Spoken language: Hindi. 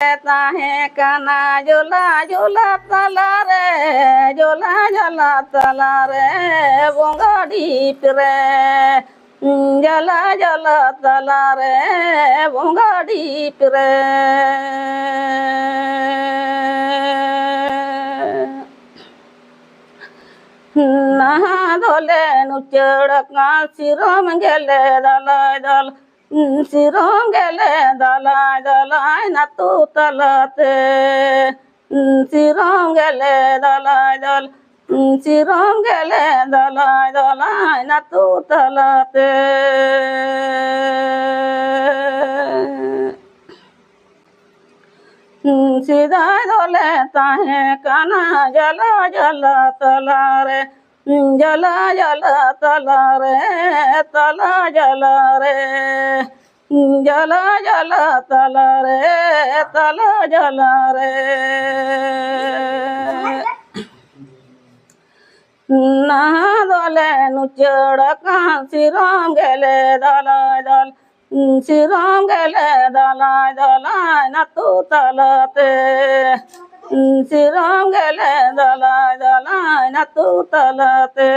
ताहे काना झोला झोला तला रे झोला झोला तला रे बोंगाड़ी पिरे झला झला तला रे बोंगाड़ी पिरे नहा धोले नुचड़का सिरम गेले दलाय दल सिरम गेले दलाय दलाय न तू तलते सिरम गेले दलाय दल सिरम गेले दलाय दलाय न तू तलते सीधा धोले ताहे काना जला जला तला रे जला जला तला रे तला जला रे जला जला तला रे तला जला रे नहा धोले नुचड़का सिरम गेले दलाय दल सिरम गेले दलाय दलाय न तू तलते सिरम गेले दलाय दलाय न तू तलते